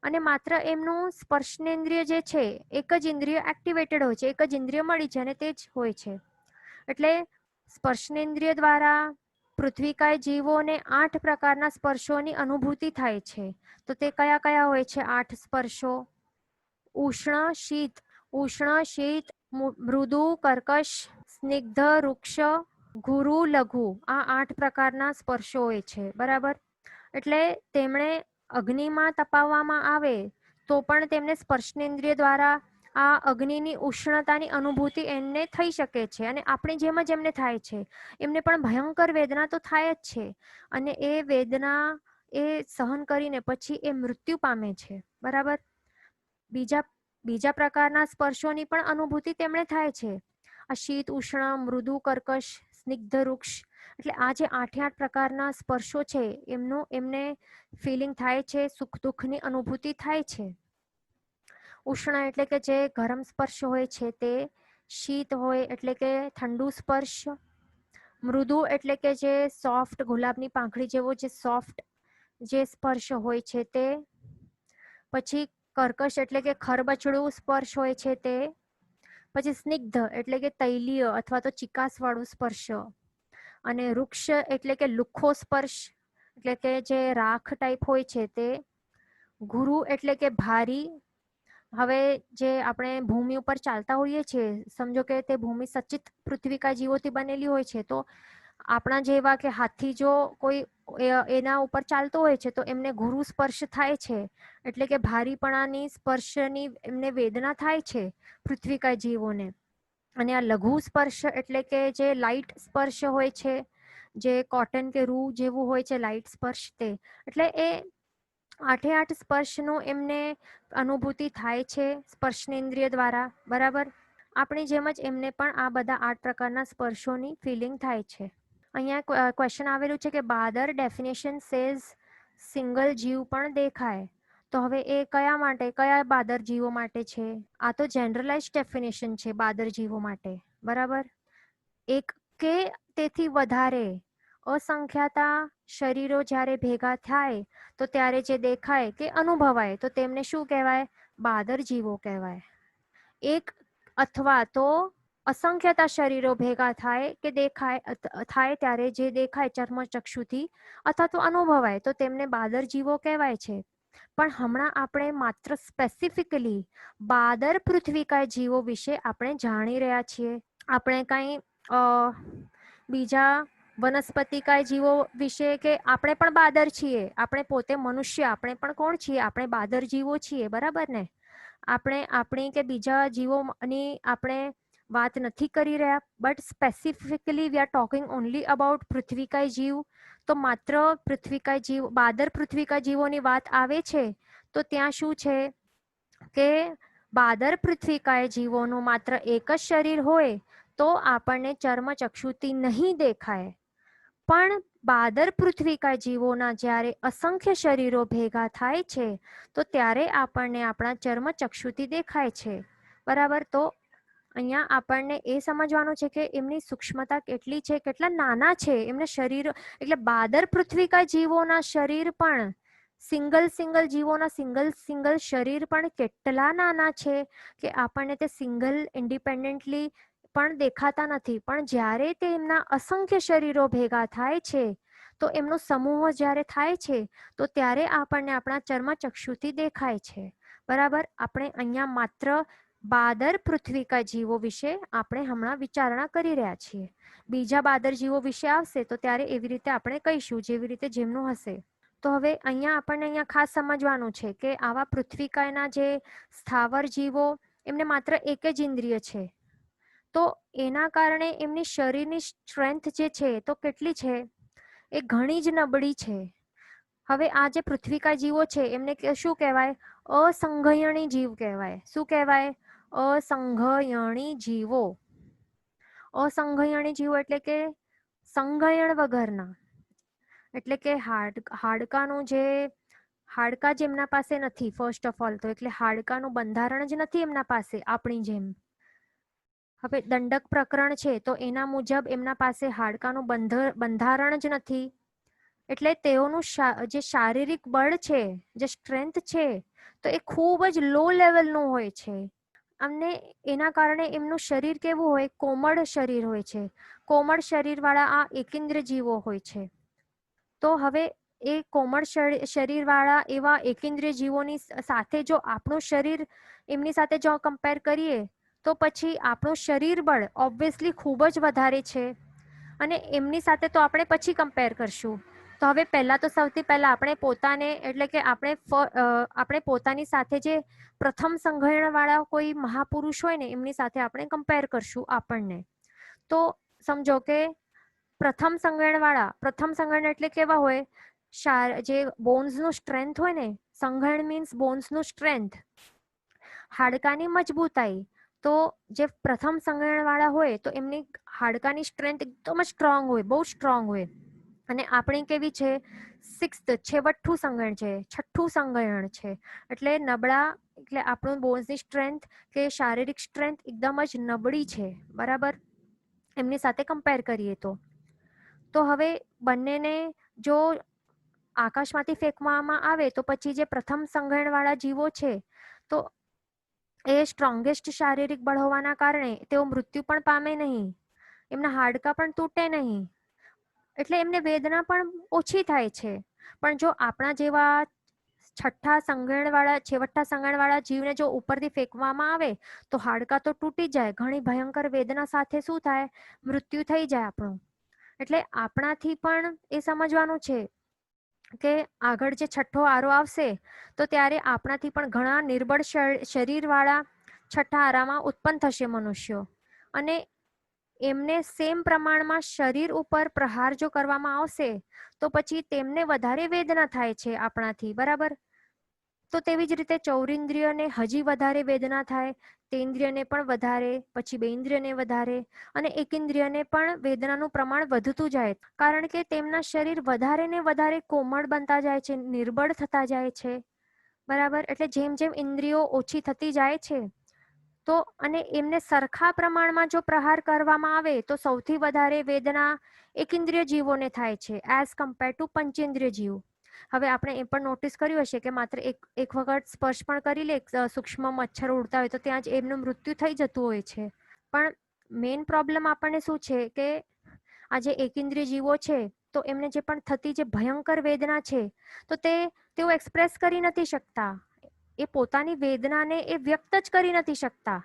અને માત્ર એમનું સ્પર્શનેન્દ્રિય જે છે એક જ ઇન્દ્રિય એક્ટિવેટેડ હોય છે, એક જ ઇન્દ્રિય મળી છે અને તે જ હોય છે. એટલે સ્પર્શનેન્દ્રિય દ્વારા પૃથ્વીકાય જીવોને 8 પ્રકારના સ્પર્શોની અનુભૂતિ થાય છે. તો તે કયા કયા હોય છે 8 સ્પર્શો? ઉષ્ણ શીત, મૃદુ કર્કશ, સ્નિગ્ધ રૂક્ષ, ગુરુ લઘુ, આ 8 પ્રકારના સ્પર્શો હોય છે. બરાબર. એટલે તેમણે અગ્નિમાં તપાવવામાં આવે તો પણ તેમને સ્પર્શનેન્દ્રિય દ્વારા આ અગ્નિની ઉષ્ણતાની અનુભૂતિ એમને થઈ શકે છે. અને આપણી જેમ જ એમને થાય છે. એમને પણ ભયંકર વેદના તો થાય જ છે. અને એ વેદના એ સહન કરીને પછી એ મૃત્યુ પામે છે. બરાબર. બીજા પ્રકારના સ્પર્શોની પણ અનુભૂતિ તેમણે થાય છે. આ શીત, ઉષ્ણ, મૃદુ, કર્કશ, સ્નિગ્ધ, રૂક્ષ, એટલે આ જે 8 પ્રકારના સ્પર્શો છે એમને ફિલિંગ થાય છે, સુખ દુઃખની અનુભૂતિ થાય છે. ઉષ્ણ એટલે કે જે ગરમ સ્પર્શ હોય છે તે, શીત હોય એટલે કે ઠંડુ સ્પર્શ, મૃદુ એટલે કે જે સોફ્ટ ગુલાબની પાંખડી જેવો જે સોફ્ટ જે સ્પર્શ હોય છે તે, પછી કર્કશ એટલે કે ખરબચડું સ્પર્શ હોય છે તે, પછી સ્નિગ્ધ એટલે કે તૈલીય અથવા તો ચિકાસ વાળું સ્પર્શ, અને વૃક્ષ એટલે કે લુખ્ખો સ્પર્શ એટલે કે જે રાખ ટાઈપ હોય છે તે, ગુરુ એટલે કે ભારી, હવે જે આપણે ભૂમિ ઉપર ચાલતા હોઈએ છીએ, સમજો કે તે ભૂમિ સચિત પૃથ્વીકા જીવોથી બનેલી હોય છે, તો આપણા જેવા કે હાથી જો કોઈ એના ઉપર ચાલતો હોય છે તો એમને ગુરુ સ્પર્શ થાય છે, એટલે કે ભારીપણાની સ્પર્શની એમને વેદના થાય છે પૃથ્વીકા જીવોને. અને આ લઘુ સ્પર્શ એટલે કે જે લાઇટ સ્પર્શ હોય છે, જે કોટન કે રૂ જેવું હોય છે લાઇટ સ્પર્શ, તે એટલે એ 8 સ્પર્શનું એમને અનુભૂતિ થાય છે સ્પર્શનેન્દ્રિય દ્વારા, બરાબર. આપણી જેમ જ એમને પણ આ બધા 8 પ્રકારના સ્પર્શોની ફિલિંગ થાય છે. અહીંયા ક્વેશ્ચન આવેલું છે કે બાદર ડેફિનેશન સેઝ સિંગલ જીવ પણ દેખાય. તો હવે એ કયા માટે, કયા બાદર જીવો માટે છે? આ તો જનરલાઇઝ ડેફિનેશન છે બાદર જીવો માટે, બરાબર. એક કે તેથી વધારે અસંખ્યાતા શરીરો જ્યારે ભેગા થાય તો ત્યારે જે દેખાય કે અનુભવાય તો તેમને શું કહેવાય? બાદર જીવો કહેવાય. એક અથવા તો અસંખ્યતા શરીરો ભેગા થાય કે દેખાય થાય ત્યારે જે દેખાય ચર્મચક્ષુથી અથવા તો અનુભવાય તો તેમને બાદર જીવો કહેવાય છે. પણ હમણાં આપણે માત્ર સ્પેસિફિકલી બાદર પૃથ્વીકાય જીવો વિશે આપણે જાણી રહ્યા છીએ. આપણે કંઈ બીજા વનસ્પતિકાય જીવો વિશે કે આપણે પણ બાદર છીએ, આપણે પોતે મનુષ્ય, આપણે પણ કોણ છીએ? આપણે બાદર જીવો છીએ, બરાબર ને. આપણે આપણી કે બીજા જીવોની આપણે વાત નથી કરી રહ્યા, but specifically we are talking only about પૃથ્વીકાય જીવ. તો માત્ર પૃથ્વીકાય જીવ, બાદર પૃથ્વીકાય જીવોની વાત આવે છે તો ત્યાં શું છે કે બાદર પૃથ્વીકાય જીવોનું માત્ર એક જ શરીર હોય તો આપણને ચર્મચક્ષુથી નહીં દેખાય. પણ બાદર પૃથ્વીકાય જીવોના જ્યારે અસંખ્ય શરીરો ભેગા થાય છે તો ત્યારે આપણને આપણા ચર્મચક્ષુથી દેખાય છે, બરાબર. તો અહીંયા આપણને એ સમજવાનું છે કે એમની સૂક્ષ્મતા કેટલી છે, કેટલા નાના છે એમના શરીર. એટલે બાદર પૃથ્વીકાય જીવોના શરીર પણ સિંગલ જીવોના સિંગલ શરીર પણ કેટલા નાના છે કે આપણને તે સિંગલ ઇન્ડિપેન્ડન્ટલી પણ દેખાતા નથી. પણ જ્યારે તેમના અસંખ્ય શરીરો ભેગા થાય છે તો એમનો સમૂહ જ્યારે થાય છે તો ત્યારે આપણને આપણા ચર્મચક્ષુથી દેખાય છે, બરાબર. આપણે અહીંયા માત્ર બાદર પૃથ્વીકા જીવો વિશે આપણે હમણાં વિચારણા કરી રહ્યા છીએ. બીજા બાદર જીવો વિશે આવશે તો ત્યારે એવી રીતે આપણે કહીશું, જેવી રીતે જેમનું હશે. તો હવે અહીંયા ખાસ સમજવાનું છે કે આવા પૃથ્વીકાયના જે સ્થાવર જીવો એમને માત્ર એક જ ઇન્દ્રિય છે, તો એના કારણે એમની શરીરની સ્ટ્રેન્થ જે છે તો કેટલી છે? એ ઘણી જ નબળી છે. હવે આ જે પૃથ્વીકાય જીવો છે એમને શું કહેવાય? અસંઘયણી જીવ કહેવાય. શું કહેવાય? અસંઘયણી જીવો. અસંઘયણી જીવો એટલે કે સંઘયણ વગરના, એટલે કે હાડકાનું જે હાડકા જ એમના પાસે નથી ફર્સ્ટ ઓફ ઓલ તો, એટલે હાડકાનું બંધારણ જ નથી એમના પાસે આપણી જેમ. હવે દંડક પ્રકરણ છે તો એના મુજબ એમના પાસે હાડકાનું બંધારણ જ નથી, એટલે તેઓનું જે શારીરિક બળ છે, જે સ્ટ્રેન્થ છે તો એ ખૂબ જ લો લેવલનું હોય છે. અમને એના કારણે એમનું શરીર કેવું હોય? કોમળ શરીર હોય છે. કોમળ શરીરવાળા આ એકેન્દ્ર જીવો હોય છે. તો હવે એ કોમળ શરીરવાળા એવા એકેન્દ્રિય જીવોની સાથે જો આપણું શરીર એમની સાથે જો કમ્પેર કરીએ તો પછી આપણું શરીર બળ ઓબ્વિયસલી ખૂબ જ વધારે છે અને એમની સાથે તો આપણે પછી કમ્પેર કરશું. તો હવે પહેલાં તો સૌથી પહેલાં આપણે પોતાને, એટલે કે આપણે પોતાની સાથે જે પ્રથમ સંઘયણવાળા કોઈ મહાપુરુષ હોય ને એમની સાથે આપણે કમ્પેર કરશું આપણને. તો સમજો કે પ્રથમ સંઘયણ એટલે કેવા હોય? જે બોન્સનું સ્ટ્રેન્થ હોય ને, સંઘયણ મીન્સ બોન્સનું સ્ટ્રેન્થ, હાડકાની મજબૂતાઈ. તો જે પ્રથમ સંઘયણવાળા હોય તો એમની હાડકાની સ્ટ્રેન્થ એકદમ સ્ટ્રોંગ હોય, બહુ સ્ટ્રોંગ હોય. અને આપણી કેવી છે? છઠ્ઠું સંઘયણ છે, એટલે નબળા. એટલે આપણું બોન્સની સ્ટ્રેન્થ કે શારીરિક સ્ટ્રેન્થ એકદમ જ નબળી છે, બરાબર, એમની સાથે કમ્પેર કરીએ તો હવે બંનેને જો આકાશમાંથી ફેંકવામાં આવે તો પછી જે પ્રથમ સંઘયણવાળા જીવો છે તો એ સ્ટ્રોંગેસ્ટ શારીરિક બળ હોવાના કારણે તેઓ મૃત્યુ પણ પામે નહીં, એમના હાડકાં પણ તૂટે નહીં, એટલે એમને વેદના પણ ઓછી થાય છે. પણ જો આપણા જેવા છેવટના સંગણવાળા જીવને જો ઉપરથી ફેંકવામાં આવે તો હાડકાં તો તૂટી જાય, ઘણી ભયંકર વેદના સાથે શું થાય, મૃત્યુ થઈ જાય આપણું. એટલે આપણાથી પણ એ સમજવાનું છે કે આગળ જે છઠ્ઠો આરો આવશે તો ત્યારે આપણાથી પણ ઘણા નિર્બળ શરીરવાળા છઠ્ઠા આરામાં ઉત્પન્ન થશે મનુષ્યો, અને એમને સેમ પ્રમાણમાં શરીર ઉપર પ્રહાર જો કરવામાં આવશે તો પછી તેમને વધારે વેદના થાય છે આપણાથી, બરાબર. તો તેવી જ રીતે ચૌરિન્દ્રિયને હજી વધારે વેદના થાય, તેન્દ્રિયને પણ વધારે, પછી બેન્દ્રિયને વધારે, અને એકેન્દ્રિયને પણ વેદનાનું પ્રમાણ વધતું જાય, કારણ કે તેમના શરીર વધારે ને વધારે કોમળ બનતા જાય છે, નિર્બળ થતા જાય છે, બરાબર. એટલે જેમ જેમ ઇન્દ્રિયો ઓછી થતી જાય છે તો અને એમને સરખા પ્રમાણમાં જો પ્રહાર કરવામાં આવે તો સૌથી વધારે વેદના એકેન્દ્રિય જીવોને થાય છે એઝ કમ્પેર ટુ પંચેન્દ્રિય જીવ. હવે આપણે એ પણ નોટિસ કર્યું હશે કે માત્ર એક વખત સ્પર્શ પણ કરી લે સૂક્ષ્મ મચ્છર ઉડતા હોય તો ત્યાં જ એમનું મૃત્યુ થઈ જતું હોય છે. પણ મેઇન પ્રોબ્લેમ આપણને શું છે કે આ જે એકેન્દ્રિય જીવો છે તો એમને જે પણ થતી જે ભયંકર વેદના છે તો તેઓ એક્સપ્રેસ કરી નથી શકતા, એ પોતાની વેદનાને એ વ્યક્ત જ કરી નથી શકતા,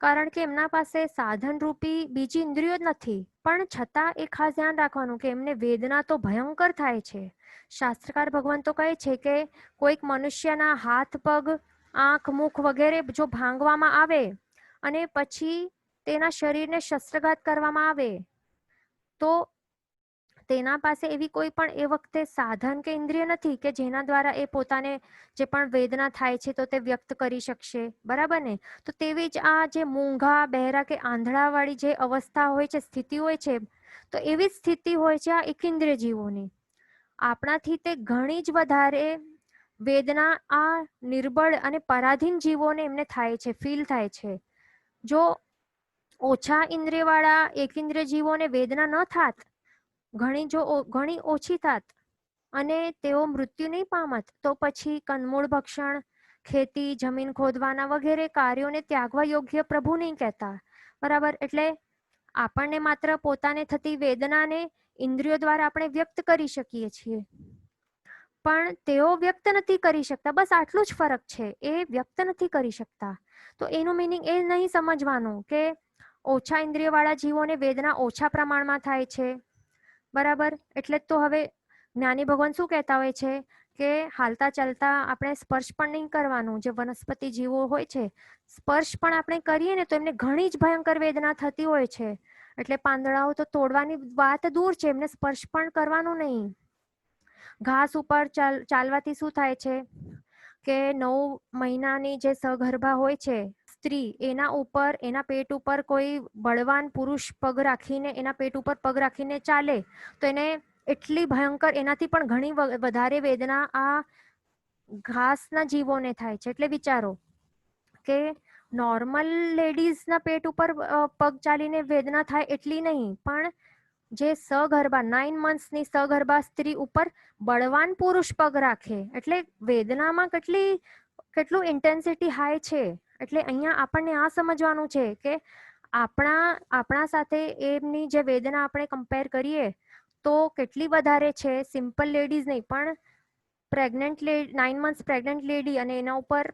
કારણ કે એમના પાસે સાધન રૂપી બીજી ઇન્દ્રિયો જ નથી. પણ છતાં એ ખાસ ધ્યાન રાખવાનું કે એમને વેદના તો ભયંકર થાય છે. શાસ્ત્રકાર ભગવાન તો કહે છે કે કોઈક મનુષ્યના હાથ પગ આંખ મુખ વગેરે જો ભાંગવામાં આવે અને પછી તેના શરીરને શસ્ત્રઘાત કરવામાં આવે તો તેના પાસે એવી કોઈ પણ એ વખતે સાધન કે ઇન્દ્રિય નથી કે જેના દ્વારા એ પોતાને જે પણ વેદના થાય છે તો તે વ્યક્ત કરી શકશે, બરાબર ને. તો તેવી જ આ જે મૂંગા બહેરા કે આંધળાવાળી જે અવસ્થા હોય છે, સ્થિતિ હોય છે, તો એવી જ સ્થિતિ હોય છે આ એકેન્દ્રિય જીવોની. આપણાથી તે ઘણી જ વધારે વેદના આ નિર્બળ અને પરાધીન જીવોને એમને થાય છે, ફીલ થાય છે. જો ઓછા ઇન્દ્રિયવાળા એકેન્દ્રિય જીવોને વેદના ન થાત, ઘણી ઓછી થાત અને તેઓ મૃત્યુ નહીં પામત તો પછી કંદમૂળ ભક્ષણ, ખેતી, જમીન ખોદવાના વગેરે કાર્યોને ત્યાગવા યોગ્ય પ્રભુ નહીં કહેતા, બરાબર. એટલે આપણને માત્ર પોતાને થતી વેદનાને ઇન્દ્રિયો દ્વારા આપણે વ્યક્ત કરી શકીએ છીએ, પણ તેઓ વ્યક્ત નથી કરી શકતા. બસ આટલું જ ફરક છે, એ વ્યક્ત નથી કરી શકતા. તો એનું મિનિંગ એ નહીં સમજવાનું કે ઓછા ઇન્દ્રિયવાળા જીવોને વેદના ઓછા પ્રમાણમાં થાય છે, બરાબર. એટલે તો હવે જ્ઞાની ભગવાન શું કહેતા હોય છે કે હાલતા ચાલતા આપણે સ્પર્શ પણ નહીં કરવાનું. જે વનસ્પતિ જીવો હોય છે, સ્પર્શ પણ આપણે કરીએ ને તો એમને ઘણી જ ભયંકર વેદના થતી હોય છે. એટલે પાંદડાઓ તો તોડવાની વાત દૂર છે, એમને સ્પર્શ પણ કરવાનું નહીં. ઘાસ ઉપર ચાલવાથી શું થાય છે કે 9 મહિનાની જે સગર્ભા હોય છે સ્ત્રી, એના ઉપર એના પેટ ઉપર કોઈ બળવાન પુરુષ પગ રાખીને એના પેટ ઉપર પગ રાખીને ચાલે તો એને એટલી ભયંકર, એનાથી પણ ઘણી વધારે વેદના આ ઘાસના જીવોને થાય છે. એટલે વિચારો કે નોર્મલ લેડીઝના પેટ ઉપર પગ ચાલીને વેદના થાય એટલી નહીં, પણ જે સગર્ભા 9 મંથ્સની સગર્ભા સ્ત્રી ઉપર બળવાન પુરુષ પગ રાખે એટલે વેદનામાં કેટલું ઇન્ટેન્સિટી હાઈ છે. એટલે અહીંયા આપણને આ સમજવાનું છે કે આપણા સાથે એમની જે વેદના આપણે કમ્પેર કરીએ તો કેટલી વધારે છે. સિમ્પલ લેડીઝ નહીં, પણ પ્રેગ્નન્ટ 9 મંથ્સ પ્રેગ્નન્ટ લેડી અને એના ઉપર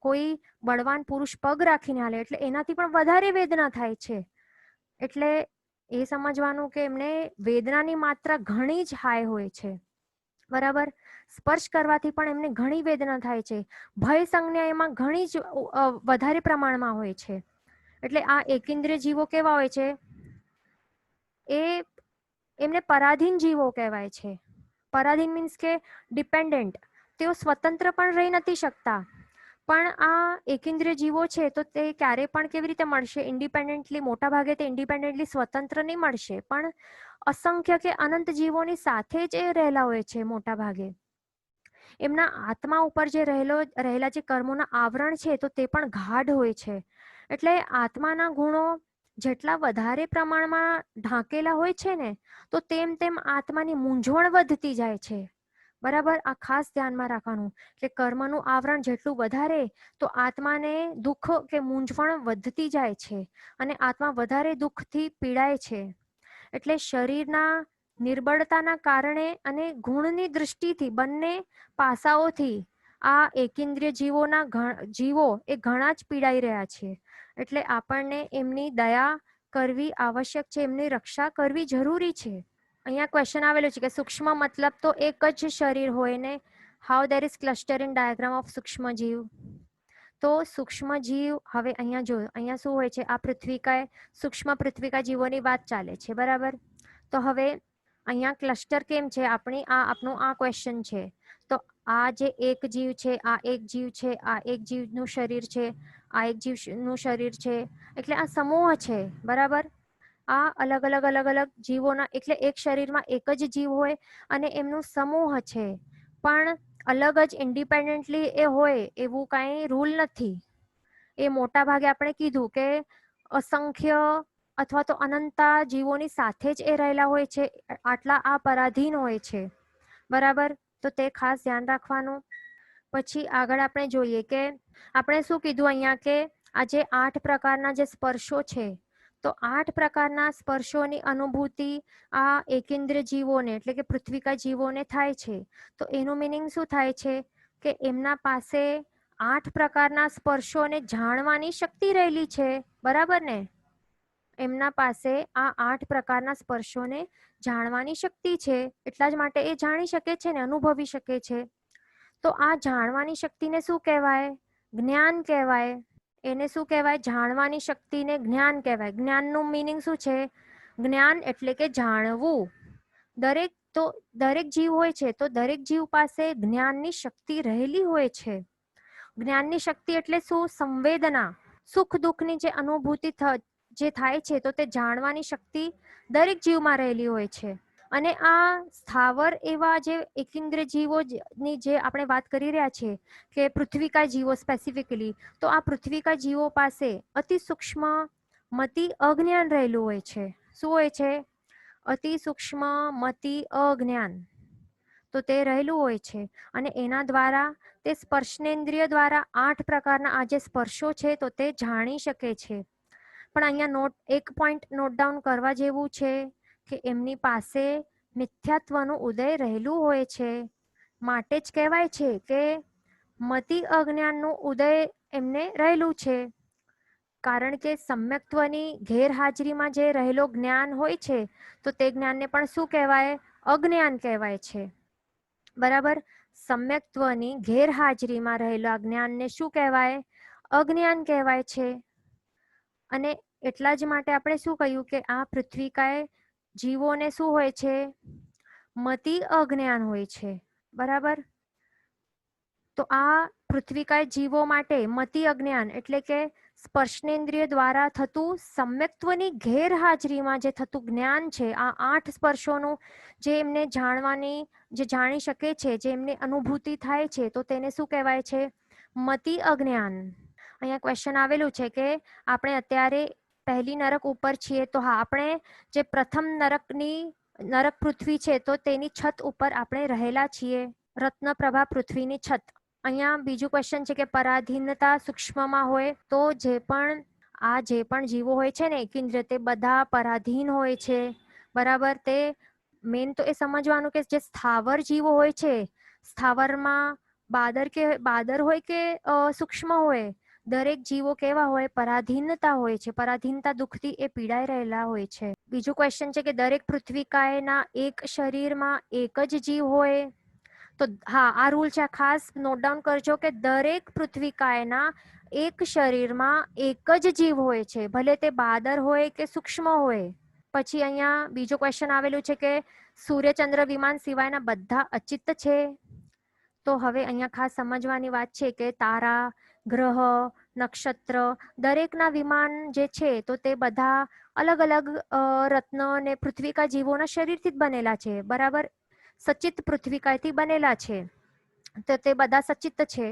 કોઈ બળવાન પુરુષ પગ રાખીને હાલે એટલે એનાથી પણ વધારે વેદના થાય છે. એટલે એ સમજવાનું કે એમને વેદનાની માત્રા ઘણી જ હાઈ હોય છે, બરાબર. સ્પર્શ કરવાથી પણ એમને ઘણી વેદના થાય છે. ભય સંજ્ઞા એમાં ઘણી જ વધારે પ્રમાણમાં હોય છે. એટલે આ એકેન્દ્રિય જીવો કેવા હોય છે, એમને પરાધીન જીવો કહેવાય છે. પરાધીન મીન્સ કે ડિપેન્ડન્ટ, તેઓ સ્વતંત્ર પણ રહી નથી શકતા. પણ આ એકેન્દ્રિય જીવો છે તો તે ક્યારે પણ કેવી રીતે મળશે ઇન્ડિપેન્ડન્ટલી, મોટા ભાગે તે ઇન્ડિપેન્ડન્ટલી સ્વતંત્ર નહીં મળશે, પણ અસંખ્ય કે અનંત જીવોની સાથે જ એ રહેલા હોય છે. મોટા ભાગે એમના આત્મા ઉપર જે રહેલા જે કર્મોના આવરણ છે તો તે પણ ગાઢ હોય છે. એટલે આત્માના ગુણો જેટલા વધારે પ્રમાણમાં ઢાંકેલા હોય છે ને તો તેમ તેમ આત્માની મૂંઝવણ વધતી જાય છે, બરાબર. આ ખાસ ધ્યાનમાં રાખવાનું કે કર્મનું આવરણ જેટલું વધારે તો આત્માને દુઃખ કે મૂંઝવણ વધતી જાય છે અને આત્મા વધારે દુઃખથી પીડાય છે. એટલે શરીરના નિર્બળતાના કારણે અને ગુણની દૃષ્ટિથી બંને પાસાઓથી આ એકેન્દ્રિય જીવો એ ઘણા જ પીડાઈ રહ્યા છે, એટલે આપણને એમની દયા કરવી આવશ્યક છે, એમની રક્ષા કરવી જરૂરી છે. અહીંયા ક્વેશ્ચન આવેલો છે કે સૂક્ષ્મ મતલબ તો એક જ શરીર હોય ને, how there is cluster in diagram of સૂક્ષ્મ જીવ. તો સૂક્ષ્મ જીવ, હવે અહીંયા જો અહીંયા શું હોય છે, આ પૃથ્વીકા સૂક્ષ્મ પૃથ્વીકા જીવોની વાત ચાલે છે, બરાબર. તો હવે અહીંયા ક્લસ્ટર કેમ છે, આપણું આ ક્વેશ્ચન છે. તો આ જે એક જીવ છે, આ એક જીવ છે, આ એક જીવનું શરીર છે, આ એક જીવનું શરીર છે, એટલે આ સમૂહ છે, બરાબર. આ અલગ અલગ જીવોના, એટલે એક શરીરમાં એક જ જીવ હોય અને એમનું સમૂહ છે, પણ અલગ જ ઇન્ડિપેન્ડન્ટલી એ હોય એવું કાંઈ રૂલ નથી. એ મોટા ભાગે આપણે કીધું કે અસંખ્ય અથવા તો અનંતા જીવોની સાથે જ એ રહેલા હોય છે, આટલા આ પરાધીન હોય છે, બરાબર. તો તે ખાસ ધ્યાન રાખવાનું. પછી આગળ આપણે જોઈએ કે આપણે શું કીધું અહીંયા કે આ જે 8 પ્રકારના જે સ્પર્શો છે, તો 8 પ્રકારના સ્પર્શોની અનુભૂતિ આ એકેન્દ્રિય જીવોને એટલે કે પૃથ્વીકા જીવોને થાય છે. તો એનું મિનિંગ શું થાય છે કે એમના પાસે 8 પ્રકારના સ્પર્શોને જાણવાની શક્તિ રહેલી છે, બરાબર ને. એમના પાસે આ 8 પ્રકારના સ્પર્શોને જાણવાની શક્તિ છે, એટલા જ માટે એ જાણી શકે છે ને અનુભવી શકે છે. તો આ જાણવાની શક્તિને શું કહેવાય? જ્ઞાન કહેવાય. એને શું કહેવાય? જાણવાની શક્તિને જ્ઞાન કહેવાય. જ્ઞાનનું મીનિંગ શું છે? જ્ઞાન એટલે કે જાણવું. દરેક જીવ હોય છે, તો દરેક જીવ પાસે જ્ઞાનની શક્તિ રહેલી હોય છે. જ્ઞાનની શક્તિ એટલે શું? સંવેદના, સુખ દુઃખની જે અનુભૂતિ જે થાય છે, તો તે જાણવાની શક્તિ દરેક જીવમાં રહેલી હોય છે. અને આ સ્થાવર એવા જે એકેન્દ્રિય જીવોની જે આપણે વાત કરી રહ્યા છીએ કે પૃથ્વીકા જીવો સ્પેસિફિકલી, તો આ પૃથ્વીકા જીવો પાસે અતિ સૂક્ષ્મ મતિ અજ્ઞાન રહેલું હોય છે. શું હોય છે? અતિ સૂક્ષ્મ મતિ અજ્ઞાન, તો તે રહેલું હોય છે. અને એના દ્વારા તે સ્પર્શનેન્દ્રિય દ્વારા 8 પ્રકારના આ જે સ્પર્શો છે, તો તે જાણી શકે છે. પણ અહીંયા એક પોઈન્ટ નોટ ડાઉન કરવા જેવું છે કે એમની પાસે મિથ્યાત્વનું ઉદય રહેલું હોય છે, માટે જ કહેવાય છે કે મતિ અજ્ઞાનનું ઉદય એમને રહેલું છે. કારણ કે સમ્યક્ત્વની ગેરહાજરીમાં જે રહેલો જ્ઞાન હોય છે, તો તે જ્ઞાનને પણ શું કહેવાય? અજ્ઞાન કહેવાય છે, બરાબર. સમ્યક્ત્વની ગેરહાજરીમાં રહેલા જ્ઞાનને શું કહેવાય? અજ્ઞાન કહેવાય છે. અને એટલા જ માટે આપણે શું કહ્યું કે આ પૃથ્વીકાએ જીવોને શું હોય છે? મતિ અજ્ઞાન હોય છે, બરાબર. તો આ પૃથ્વીકાય જીવો માટે મતિ અજ્ઞાન એટલે કે સ્પર્શનેન્દ્રિય દ્વારા થતું સમ્યક્ત્વની ગેરહાજરીમાં જે થતું જ્ઞાન છે, આ 8 સ્પર્શોનું જે એમને જે જાણી શકે છે, જે એમની અનુભૂતિ થાય છે, તો તેને શું કહેવાય છે? મતિ અજ્ઞાન. અહીંયા ક્વેશ્ચન આવેલું છે કે આપણે અત્યારે પહેલી નરક ઉપર છીએ, તો હા, આપણે જે પ્રથમ નરક પૃથ્વી છે, તો તેની છત ઉપર આપણે રહેલા છીએ, રત્નપ્રભા પૃથ્વીની છત. અહીંયા બીજું ક્વેશ્ચન છે કે પરાધીનતા સૂક્ષ્મમાં હોય તો જે પણ જીવો હોય છે ને એકેન્દ્રિય, તે બધા પરાધીન હોય છે, બરાબર. તે મેન તો એ સમજવાનું કે જે સ્થાવર જીવો હોય છે, સ્થાવરમાં બાદર હોય કે સૂક્ષ્મ હોય, દરેક જીવો કેવા હોય? પરાધીનતા હોય છે. પરાધીનતા દુઃખથી એ પીડાઈ રહેલા હોય છે. બીજું ક્વેશ્ચન છે કે દરેક પૃથ્વીકાયના એક શરીરમાં એક જ જીવ હોય. તો હા, આ રૂલ છે, ખાસ નોટ ડાઉન કરજો કે દરેક પૃથ્વીકાયના એક શરીરમાં એક જ જીવ હોય છે, ભલે તે બાદર હોય કે સૂક્ષ્મ હોય. પછી અહીંયા બીજો ક્વેશ્ચન આવેલું છે કે સૂર્યચંદ્ર વિમાન સિવાયના બધા અચિત છે. તો હવે અહીંયા ખાસ સમજવાની વાત છે કે તારા, ગ્રહ, નક્ષત્ર, દરેકના વિમાન જે છે, તો તે બધા અલગ અલગ રત્ન અને પૃથ્વીકા જીવોના શરીરથી જ બનેલા છે, બરાબર. સચિત પૃથ્વીકાથી બનેલા છે, તો તે બધા સચિત છે.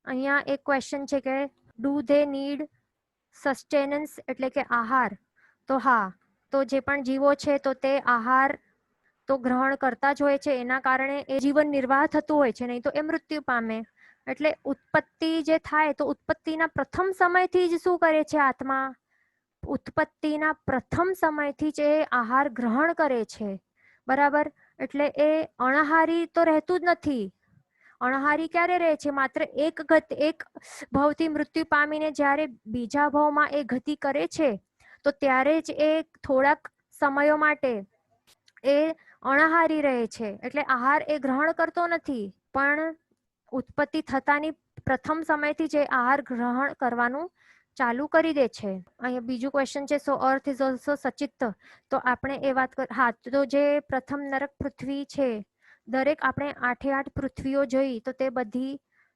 અહીંયા એક ક્વેશ્ચન છે કે ડુ ધે નીડ સસ્ટેનન્સ એટલે કે આહાર. તો હા, તો જે પણ જીવો છે, તો તે આહાર તો ગ્રહણ કરતા જ હોય છે, એના કારણે એ જીવન નિર્વાહ થતું હોય છે, નહીં તો એ મૃત્યુ પામે. એટલે ઉત્પત્તિ જે થાય, તો ઉત્પત્તિના પ્રથમ સમયથી જ શું કરે છે આત્મા? ઉત્પત્તિના પ્રથમ સમયથી જ એ આહાર ગ્રહણ કરે છે, બરાબર. એટલે એ અણાહારી તો રહેતું જ નથી. અણહારી ક્યારે રહે છે? માત્ર એક ભવથી મૃત્યુ પામીને જ્યારે બીજા ભવમાં એ ગતિ કરે છે તો ત્યારે જ એ થોડાક સમયો માટે એ અણહારી રહે છે. એટલે આહાર એ ગ્રહણ કરતો નથી, પણ ઉત્પત્તિ થતાની પ્રથમ સમયથી જે આહાર ગ્રહણ કરવાનું ચાલુ કરી દે છે. અહીંયા બીજું ક્વેશ્ચન છે, સો અર્થ ઇઝ ઓલ્સો સચિત્ત. તો આપણે એ વાત હા, તો જે પ્રથમ નરક પૃથ્વી છે, દરેક આપણે 8 પૃથ્વીઓ જોઈ તો તે બધી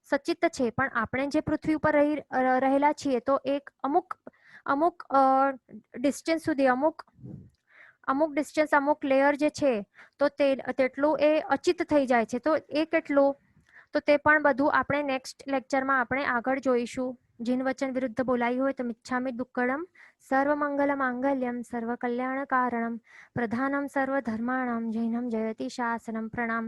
સચિત્ત છે, પણ આપણે જે પૃથ્વી ઉપર રહેલા છીએ તો એક અમુક ડિસ્ટન્સ સુધી અમુક ડિસ્ટન્સ અમુક લેયર જે છે તો તેટલું એ અચિત થઈ જાય છે. તો એ કેટલું, તો તે પણ બધું આપણે નેક્સ્ટ લેક્ચરમાં આપણે આગળ જોઈશું. જીન વચન વિરુદ્ધ બોલાયું હોય તો મિચ્છામિ દુક્કડમ. સર્વ મંગલ માંગલ્યમ સર્વ કલ્યાણ કારણમ પ્રધાનમ સર્વ ધર્માણમ જૈનમ જયતિ શાસનમ. પ્રણામ.